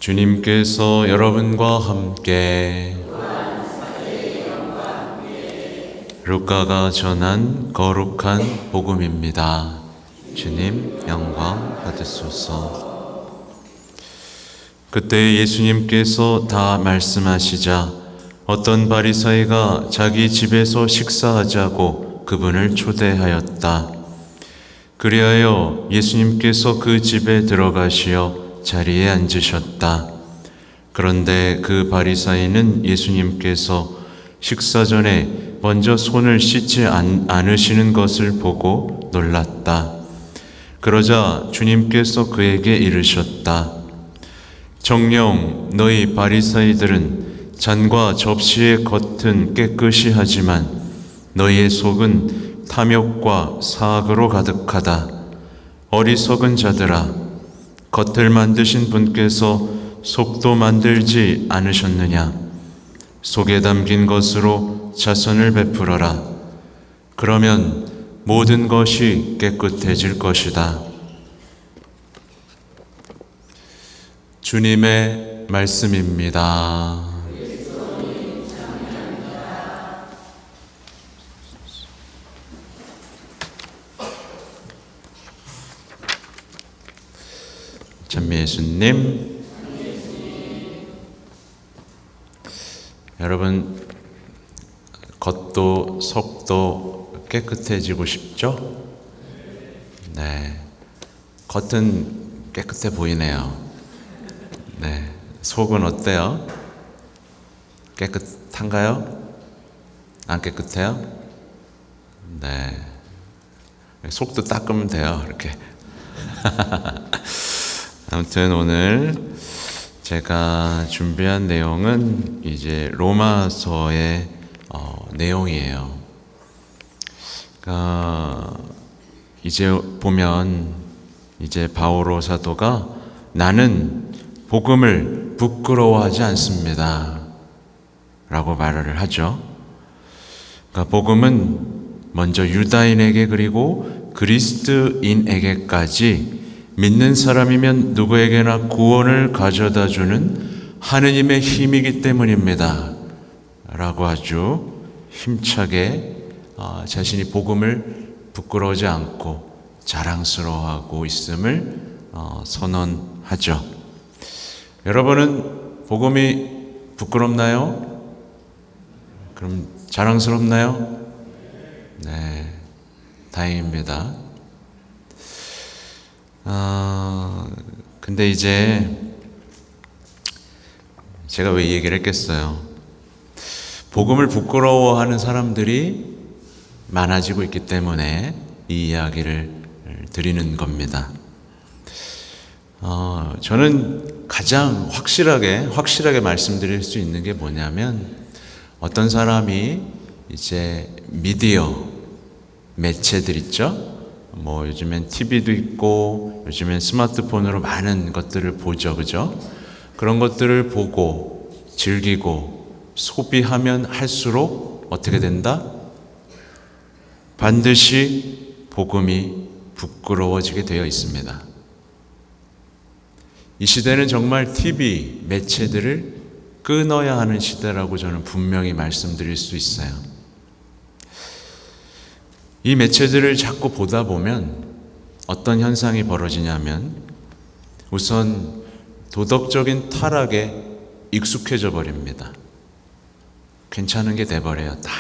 주님께서 여러분과 함께 루카가 전한 거룩한 복음입니다. 주님 영광 받으소서. 그때 예수님께서 다 말씀하시자 어떤 바리새인가 자기 집에서 식사하자고 그분을 초대하였다. 그리하여 예수님께서 그 집에 들어가시어 자리에 앉으셨다. 그런데 그 바리새인은 예수님께서 식사 전에 먼저 손을 씻지 않으시는 것을 보고 놀랐다. 그러자 주님께서 그에게 이르셨다. 정녕 너희 바리새인들은 잔과 접시의 겉은 깨끗이 하지만 너희의 속은 탐욕과 사악으로 가득하다. 어리석은 자들아, 겉을 만드신 분께서 속도 만들지 않으셨느냐? 속에 담긴 것으로 자선을 베풀어라. 그러면 모든 것이 깨끗해질 것이다. 주님의 말씀입니다. 찬미 예수님. 여러분, 겉도 속도 깨끗해지고 싶죠? 네. 겉은 깨끗해 보이네요. 네. 속은 어때요? 깨끗한가요? 안 깨끗해요? 네. 속도 닦으면 돼요, 이렇게. 아무튼 오늘 제가 준비한 내용은 이제 로마서의 내용이에요. 그러니까 이제 보면 이제 바오로 사도가 나는 복음을 부끄러워하지 않습니다 라고 말을 하죠. 그러니까 복음은 먼저 유다인에게 그리고 그리스도인에게까지 믿는 사람이면 누구에게나 구원을 가져다주는 하느님의 힘이기 때문입니다 라고 아주 힘차게 자신이 복음을 부끄러워하지 않고 자랑스러워하고 있음을 선언하죠. 여러분은 복음이 부끄럽나요? 그럼 자랑스럽나요? 네, 다행입니다. 근데 이제 제가 왜 이 얘기를 했겠어요? 복음을 부끄러워하는 사람들이 많아지고 있기 때문에 이 이야기를 드리는 겁니다. 저는 가장 확실하게 말씀드릴 수 있는 게 뭐냐면 어떤 사람이 이제 미디어 매체들 있죠? 뭐 요즘엔 TV도 있고 요즘엔 스마트폰으로 많은 것들을 보죠, 그죠? 그런 것들을 보고 즐기고 소비하면 할수록 어떻게 된다? 반드시 복음이 부끄러워지게 되어 있습니다. 이 시대는 정말 TV 매체들을 끊어야 하는 시대라고 저는 분명히 말씀드릴 수 있어요. 이 매체들을 자꾸 보다 보면 어떤 현상이 벌어지냐면 우선 도덕적인 타락에 익숙해져 버립니다. 괜찮은 게 돼버려요, 다.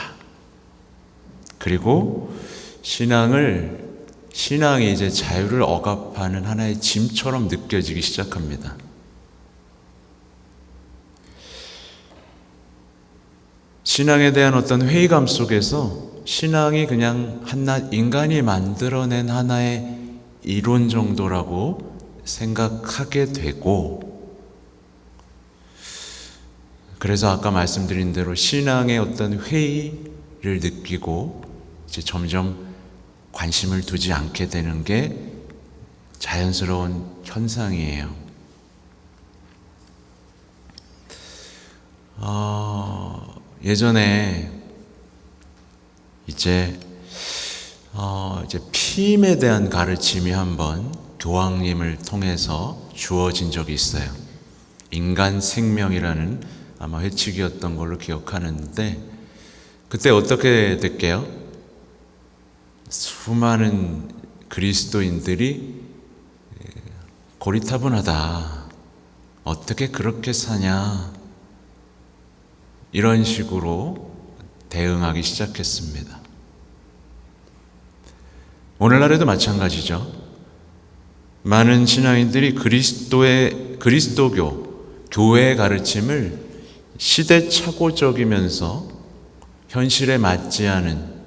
그리고 신앙이 이제 자유를 억압하는 하나의 짐처럼 느껴지기 시작합니다. 신앙에 대한 어떤 회의감 속에서 신앙이 그냥 한낱 인간이 만들어낸 하나의 이론 정도라고 생각하게 되고, 그래서 아까 말씀드린 대로 신앙의 어떤 회의를 느끼고 이제 점점 관심을 두지 않게 되는 게 자연스러운 현상이에요. 예전에 이제 피임에 대한 가르침이 한번 교황님을 통해서 주어진 적이 있어요. 인간 생명이라는 아마 회칙이었던 걸로 기억하는데, 그때 어떻게 됐게요? 수많은 그리스도인들이 고리타분하다, 어떻게 그렇게 사냐, 이런 식으로 대응하기 시작했습니다. 오늘날에도 마찬가지죠. 많은 신앙인들이 그리스도교, 교회의 가르침을 시대착오적이면서 현실에 맞지 않은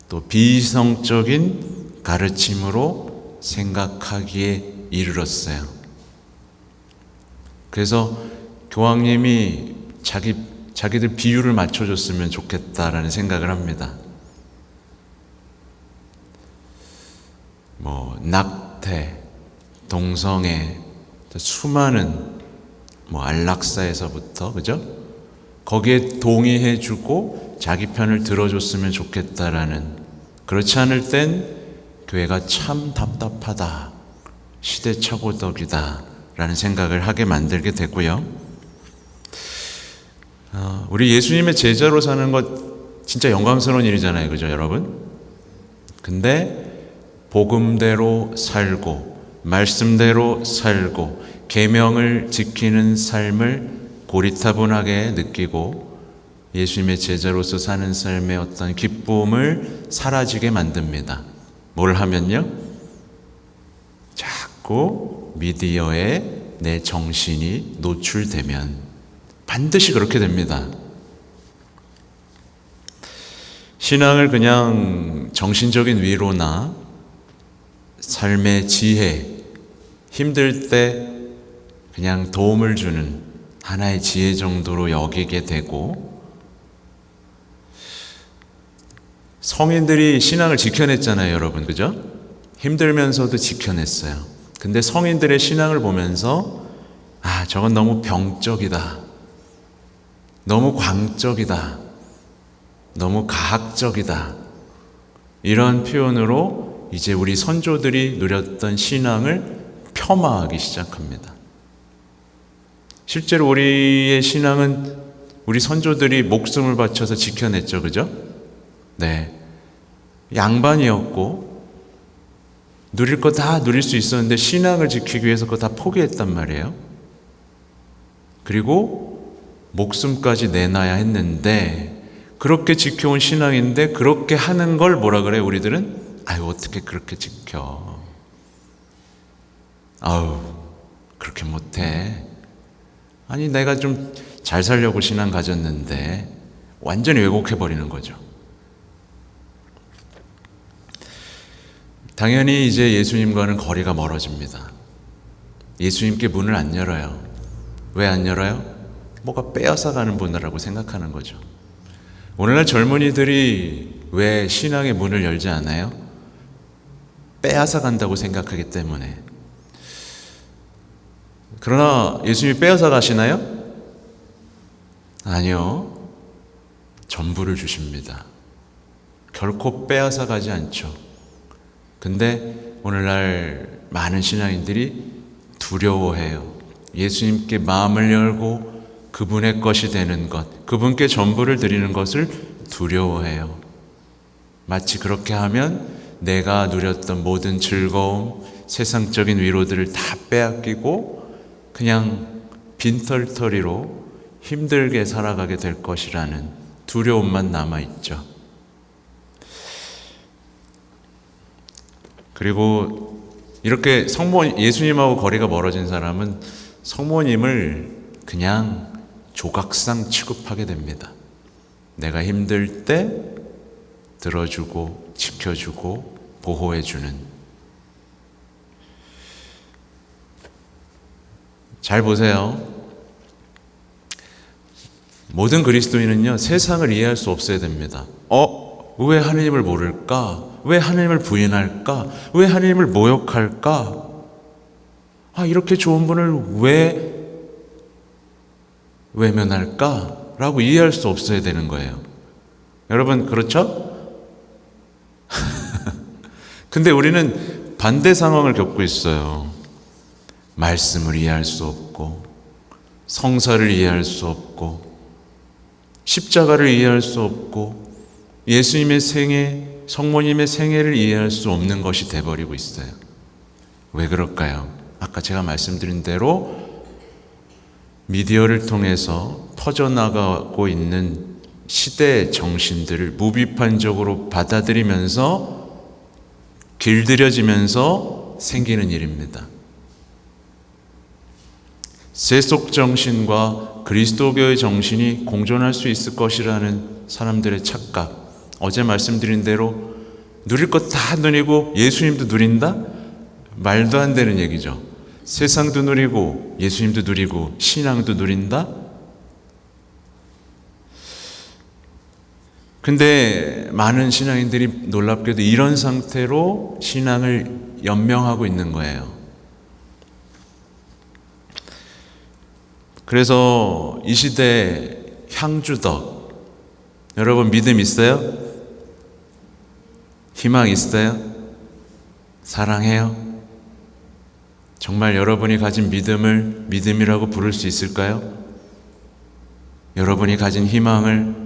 또 비이성적인 가르침으로 생각하기에 이르렀어요. 그래서 교황님이 자기들 비유를 맞춰줬으면 좋겠다라는 생각을 합니다. 낙태, 동성애, 수많은 안락사에서부터, 그죠? 거기에 동의해주고 자기 편을 들어줬으면 좋겠다라는, 그렇지 않을 땐 교회가 참 답답하다, 시대착오적이다 라는 생각을 하게 만들게 되고요. 우리 예수님의 제자로 사는 것 진짜 영광스러운 일이잖아요, 그죠 여러분? 근데 복음대로 살고 말씀대로 살고 계명을 지키는 삶을 고리타분하게 느끼고 예수님의 제자로서 사는 삶의 어떤 기쁨을 사라지게 만듭니다. 뭘 하면요? 자꾸 미디어에 내 정신이 노출되면 반드시 그렇게 됩니다. 신앙을 그냥 정신적인 위로나 삶의 지혜, 힘들 때 그냥 도움을 주는 하나의 지혜 정도로 여기게 되고, 성인들이 신앙을 지켜냈잖아요, 여러분, 그죠? 힘들면서도 지켜냈어요. 근데 성인들의 신앙을 보면서 저건 너무 병적이다, 너무 광적이다, 너무 가학적이다, 이런 표현으로 이제 우리 선조들이 누렸던 신앙을 폄하하기 시작합니다. 실제로 우리의 신앙은 우리 선조들이 목숨을 바쳐서 지켜냈죠, 그죠? 네, 양반이었고 누릴 거 다 누릴 수 있었는데 신앙을 지키기 위해서 그거 다 포기했단 말이에요. 그리고 목숨까지 내놔야 했는데, 그렇게 지켜온 신앙인데 그렇게 하는 걸 뭐라 그래 우리들은? 어떻게 그렇게 지켜? 그렇게 못해. 아니, 내가 좀 잘 살려고 신앙 가졌는데, 완전히 왜곡해버리는 거죠. 당연히 이제 예수님과는 거리가 멀어집니다. 예수님께 문을 안 열어요. 왜 안 열어요? 뭐가 빼앗아가는 분이라고 생각하는 거죠. 오늘날 젊은이들이 왜 신앙의 문을 열지 않아요? 빼앗아간다고 생각하기 때문에. 그러나 예수님이 빼앗아 가시나요? 아니요. 전부를 주십니다. 결코 빼앗아 가지 않죠. 근데 오늘날 많은 신앙인들이 두려워해요. 예수님께 마음을 열고 그분의 것이 되는 것, 그분께 전부를 드리는 것을 두려워해요. 마치 그렇게 하면 내가 누렸던 모든 즐거움, 세상적인 위로들을 다 빼앗기고 그냥 빈털터리로 힘들게 살아가게 될 것이라는 두려움만 남아있죠. 그리고 이렇게 예수님하고 거리가 멀어진 사람은 성모님을 그냥 조각상 취급하게 됩니다. 내가 힘들 때 들어주고 지켜주고 보호해주는. 잘 보세요. 모든 그리스도인은요, 세상을 이해할 수 없어야 됩니다. 왜 하나님을 모를까? 왜 하나님을 부인할까? 왜 하나님을 모욕할까? 이렇게 좋은 분을 왜 외면할까? 라고 이해할 수 없어야 되는 거예요. 여러분, 그렇죠? 근데 우리는 반대 상황을 겪고 있어요. 말씀을 이해할 수 없고, 성사를 이해할 수 없고 십자가를 이해할 수 없고 예수님의 생애, 성모님의 생애를 이해할 수 없는 것이 돼버리고 있어요. 왜 그럴까요? 아까 제가 말씀드린 대로 미디어를 통해서 퍼져나가고 있는 시대의 정신들을 무비판적으로 받아들이면서 길들여지면서 생기는 일입니다. 세속 정신과 그리스도교의 정신이 공존할 수 있을 것이라는 사람들의 착각. 어제 말씀드린 대로 누릴 것 다 누리고 예수님도 누린다? 말도 안 되는 얘기죠. 세상도 누리고 예수님도 누리고 신앙도 누린다? 근데 많은 신앙인들이 놀랍게도 이런 상태로 신앙을 연명하고 있는 거예요. 그래서 이 시대 향주덕, 여러분 믿음 있어요? 희망 있어요? 사랑해요? 정말 여러분이 가진 믿음을 믿음이라고 부를 수 있을까요? 여러분이 가진 희망을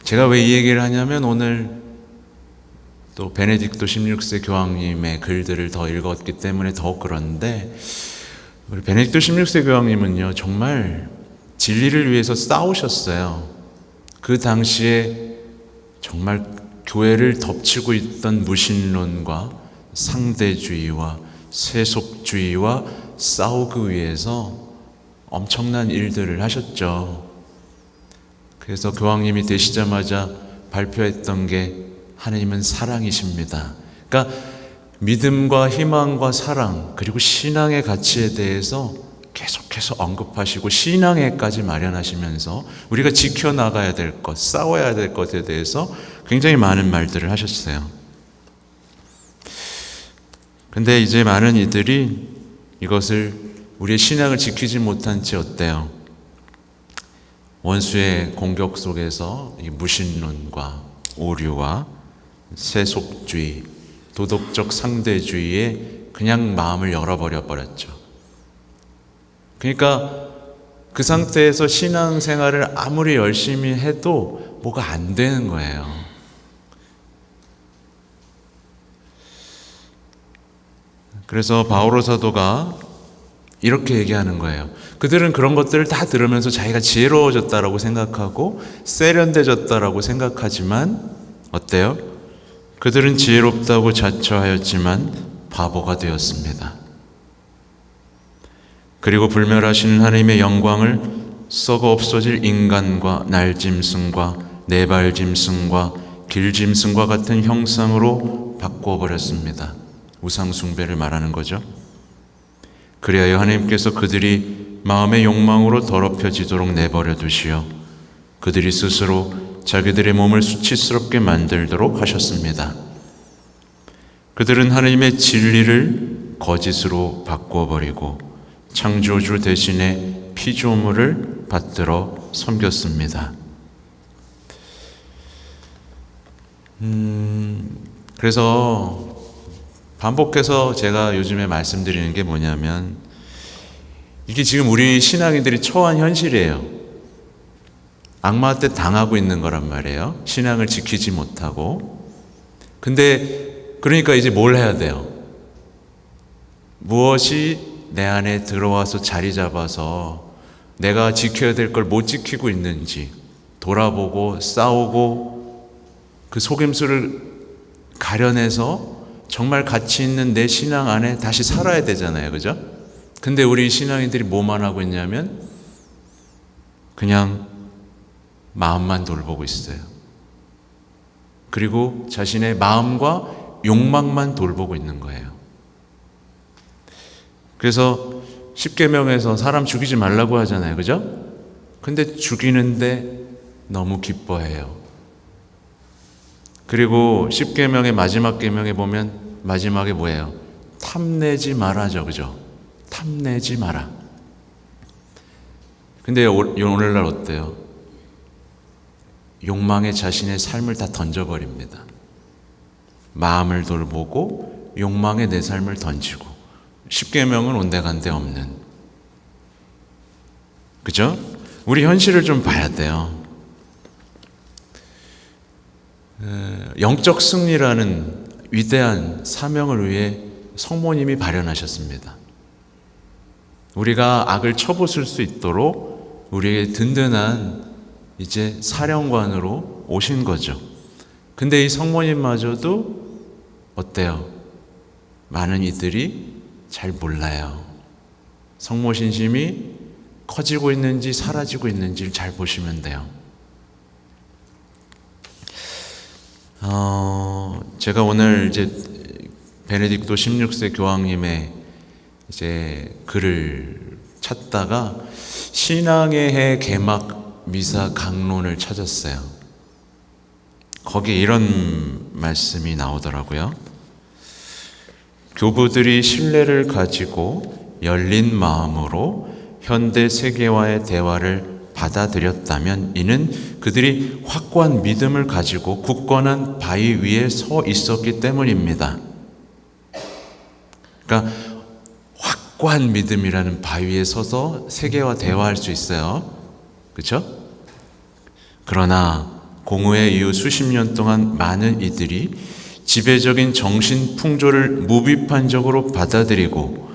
제가 왜 이 얘기를 하냐면 오늘 또 베네딕토 16세 교황님의 글들을 더 읽었기 때문에 더욱 그런데 우리 베네딕토 16세 교황님은요 정말 진리를 위해서 싸우셨어요. 그 당시에 정말 교회를 덮치고 있던 무신론과 상대주의와 세속주의와 싸우기 위해서 엄청난 일들을 하셨죠. 그래서 교황님이 되시자마자 발표했던 게 하나님은 사랑이십니다. 그러니까 믿음과 희망과 사랑 그리고 신앙의 가치에 대해서 계속해서 언급하시고 신앙회까지 마련하시면서 우리가 지켜나가야 될 것, 싸워야 될 것에 대해서 굉장히 많은 말들을 하셨어요. 근데 이제 많은 이들이 이것을 우리의 신앙을 지키지 못한 채 어때요? 원수의 공격 속에서 이 무신론과 오류와 세속주의, 도덕적 상대주의에 그냥 마음을 열어버려 버렸죠. 그러니까 그 상태에서 신앙생활을 아무리 열심히 해도 뭐가 안 되는 거예요. 그래서 바오로 사도가 이렇게 얘기하는 거예요. 그들은 그런 것들을 다 들으면서 자기가 지혜로워졌다라고 생각하고 세련돼졌다라고 생각하지만 어때요? 그들은 지혜롭다고 자처하였지만 바보가 되었습니다. 그리고 불멸하시는 하나님의 영광을 썩어 없어질 인간과 날짐승과 네발짐승과 길짐승과 같은 형상으로 바꿔버렸습니다. 우상숭배를 말하는 거죠. 그리하여 하나님께서 그들이 마음의 욕망으로 더럽혀지도록 내버려 두시어 그들이 스스로 자기들의 몸을 수치스럽게 만들도록 하셨습니다. 그들은 하나님의 진리를 거짓으로 바꿔버리고 창조주 대신에 피조물을 받들어 섬겼습니다. 그래서 반복해서 제가 요즘에 말씀드리는 게 뭐냐면 이게 지금 우리 신앙인들이 처한 현실이에요. 악마한테 당하고 있는 거란 말이에요. 신앙을 지키지 못하고. 근데 그러니까 이제 뭘 해야 돼요? 무엇이 내 안에 들어와서 자리 잡아서 내가 지켜야 될 걸 못 지키고 있는지 돌아보고 싸우고 그 속임수를 가려내서 정말 가치 있는 내 신앙 안에 다시 살아야 되잖아요. 그죠? 근데 우리 신앙인들이 뭐만 하고 있냐면 그냥 마음만 돌보고 있어요. 그리고 자신의 마음과 욕망만 돌보고 있는 거예요. 그래서 십계명에서 사람 죽이지 말라고 하잖아요. 그죠? 근데 죽이는데 너무 기뻐해요. 그리고 십계명의 마지막 계명에 보면 마지막에 뭐예요? 탐내지 마라죠. 그죠? 탐내지 마라. 근데 오늘날 어때요? 욕망에 자신의 삶을 다 던져버립니다. 마음을 돌보고 욕망에 내 삶을 던지고 십계명은 온데간데 없는, 그죠? 우리 현실을 좀 봐야 돼요. 영적 승리라는 위대한 사명을 위해 성모님이 발현하셨습니다. 우리가 악을 쳐부술 수 있도록 우리에게 든든한 이제 사령관으로 오신 거죠. 근데 이 성모님마저도 어때요? 많은 이들이 잘 몰라요. 성모 신심이 커지고 있는지 사라지고 있는지를 잘 보시면 돼요. 제가 오늘 이제 베네딕토 16세 교황님의 이제 글을 찾다가 신앙의 해 개막 미사 강론을 찾았어요. 거기에 이런 말씀이 나오더라고요. 교부들이 신뢰를 가지고 열린 마음으로 현대 세계와의 대화를 받아들였다면 이는 그들이 확고한 믿음을 가지고 굳건한 바위 위에 서 있었기 때문입니다. 그러니까 확고한 믿음이라는 바위에 서서 세계와 대화할 수 있어요. 그렇죠? 그러나 공의회 이후 수십 년 동안 많은 이들이 지배적인 정신 풍조를 무비판적으로 받아들이고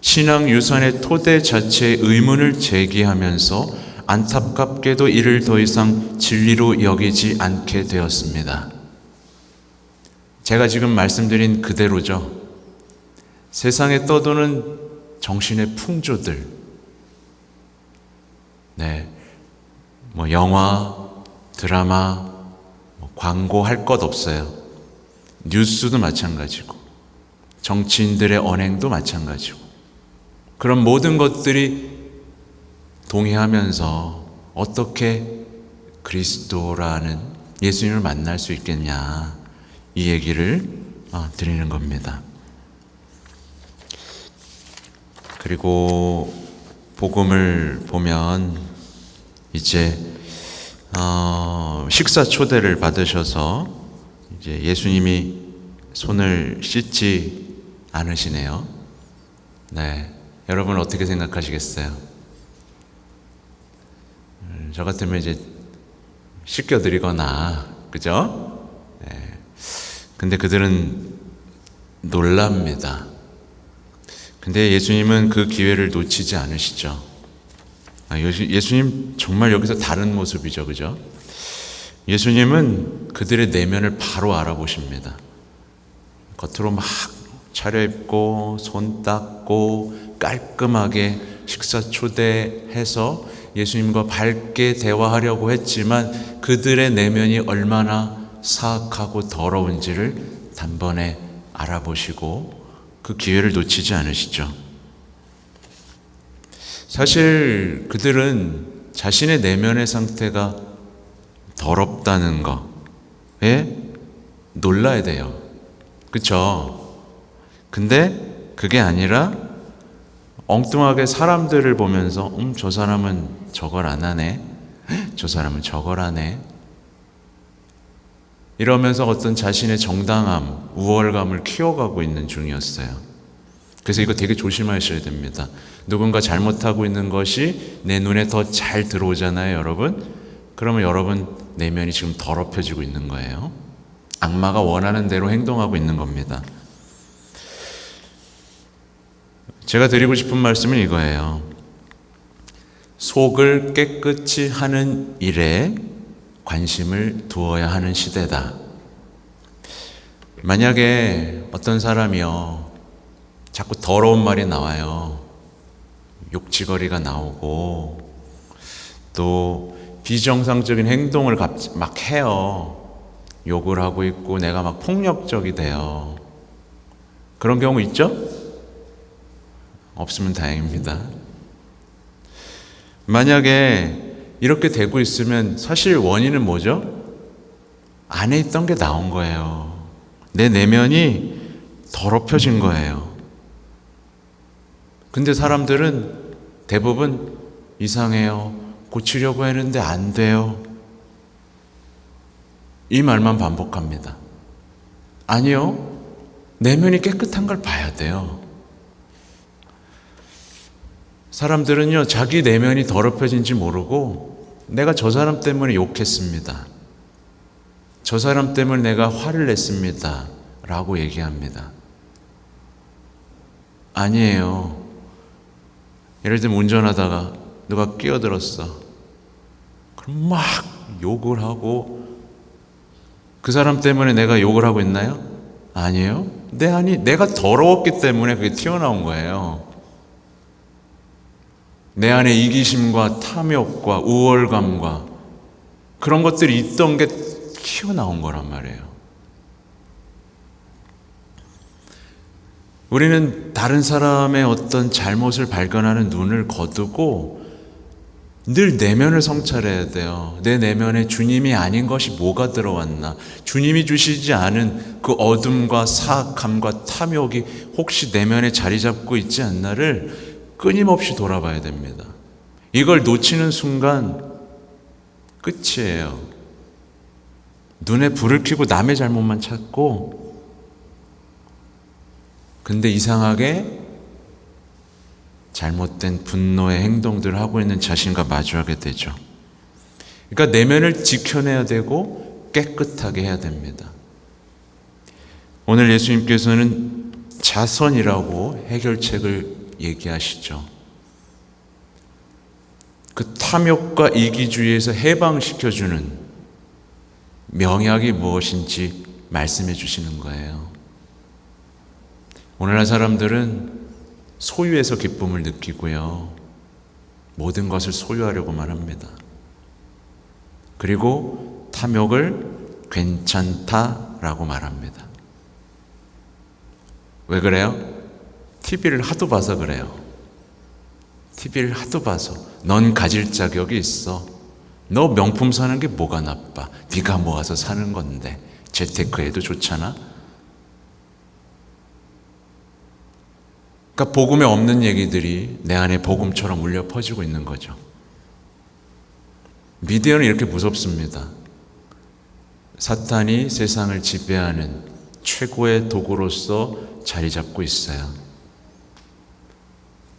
신앙 유산의 토대 자체의 의문을 제기하면서 안타깝게도 이를 더 이상 진리로 여기지 않게 되었습니다. 제가 지금 말씀드린 그대로죠. 세상에 떠도는 정신의 풍조들, 영화, 드라마, 광고 할 것 없어요. 뉴스도 마찬가지고 정치인들의 언행도 마찬가지고 그런 모든 것들이 동의하면서 어떻게 그리스도라는 예수님을 만날 수 있겠냐, 이 얘기를 드리는 겁니다. 그리고 복음을 보면 이제 식사 초대를 받으셔서 이제 예수님이 손을 씻지 않으시네요. 여러분 어떻게 생각하시겠어요? 저 같으면 이제 씻겨드리거나, 그죠? 근데 그들은 놀랍니다. 근데 예수님은 그 기회를 놓치지 않으시죠. 예수님 정말 여기서 다른 모습이죠, 그죠? 예수님은 그들의 내면을 바로 알아보십니다. 겉으로 막 차려입고 손 닦고 깔끔하게 식사 초대해서 예수님과 밝게 대화하려고 했지만 그들의 내면이 얼마나 사악하고 더러운지를 단번에 알아보시고 그 기회를 놓치지 않으시죠. 사실 그들은 자신의 내면의 상태가 더럽다는 거에 놀라야 돼요. 그렇죠? 근데 그게 아니라 엉뚱하게 사람들을 보면서 저 사람은 저걸 안 하네, 저 사람은 저걸 하네, 이러면서 어떤 자신의 정당함, 우월감을 키워가고 있는 중이었어요. 그래서 이거 되게 조심하셔야 됩니다. 누군가 잘못하고 있는 것이 내 눈에 더 잘 들어오잖아요, 여러분. 그러면 여러분 내면이 지금 더럽혀지고 있는 거예요. 악마가 원하는 대로 행동하고 있는 겁니다. 제가 드리고 싶은 말씀은 이거예요. 속을 깨끗이 하는 일에 관심을 두어야 하는 시대다. 만약에 어떤 사람이요, 자꾸 더러운 말이 나와요. 욕지거리가 나오고 또 비정상적인 행동을 막 해요. 욕을 하고 있고 내가 막 폭력적이 돼요. 그런 경우 있죠? 없으면 다행입니다. 만약에 이렇게 되고 있으면 사실 원인은 뭐죠? 안에 있던 게 나온 거예요. 내 내면이 더럽혀진 거예요. 근데 사람들은 대부분 이상해요, 고치려고 했는데 안 돼요, 이 말만 반복합니다. 아니요, 내면이 깨끗한 걸 봐야 돼요. 사람들은요, 자기 내면이 더럽혀진지 모르고 내가 저 사람 때문에 욕했습니다, 저 사람 때문에 내가 화를 냈습니다 라고 얘기합니다. 아니에요. 예를 들면 운전하다가 누가 끼어들었어. 그럼 막 욕을 하고, 그 사람 때문에 내가 욕을 하고 있나요? 아니에요. 내가 더러웠기 때문에 그게 튀어나온 거예요. 내 안에 이기심과 탐욕과 우월감과 그런 것들이 있던 게 튀어나온 거란 말이에요. 우리는 다른 사람의 어떤 잘못을 발견하는 눈을 거두고 늘 내면을 성찰해야 돼요. 내 내면에 주님이 아닌 것이 뭐가 들어왔나, 주님이 주시지 않은 그 어둠과 사악함과 탐욕이 혹시 내면에 자리 잡고 있지 않나를 끊임없이 돌아봐야 됩니다. 이걸 놓치는 순간 끝이에요. 눈에 불을 켜고 남의 잘못만 찾고, 근데 이상하게 잘못된 분노의 행동들을 하고 있는 자신과 마주하게 되죠. 그러니까 내면을 지켜내야 되고 깨끗하게 해야 됩니다. 오늘 예수님께서는 자선이라고 해결책을 얘기하시죠. 그 탐욕과 이기주의에서 해방시켜주는 명약이 무엇인지 말씀해 주시는 거예요. 오늘날 사람들은 소유에서 기쁨을 느끼고요, 모든 것을 소유하려고만 합니다. 그리고 탐욕을 괜찮다라고 말합니다. 왜 그래요? TV를 하도 봐서 그래요. TV를 하도 봐서. 넌 가질 자격이 있어. 너 명품 사는 게 뭐가 나빠? 네가 모아서 사는 건데. 재테크해도 좋잖아. 그러니까 복음에 없는 얘기들이 내 안에 복음처럼 울려 퍼지고 있는 거죠. 미디어는 이렇게 무섭습니다. 사탄이 세상을 지배하는 최고의 도구로서 자리 잡고 있어요.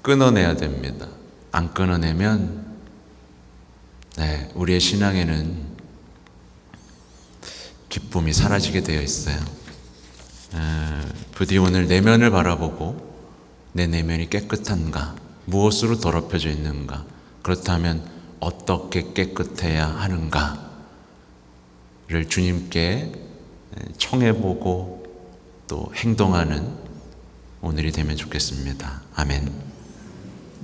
끊어내야 됩니다. 안 끊어내면 우리의 신앙에는 기쁨이 사라지게 되어 있어요. 부디 오늘 내면을 바라보고 내 내면이 깨끗한가, 무엇으로 더럽혀져 있는가, 그렇다면 어떻게 깨끗해야 하는가를 주님께 청해보고 또 행동하는 오늘이 되면 좋겠습니다. 아멘.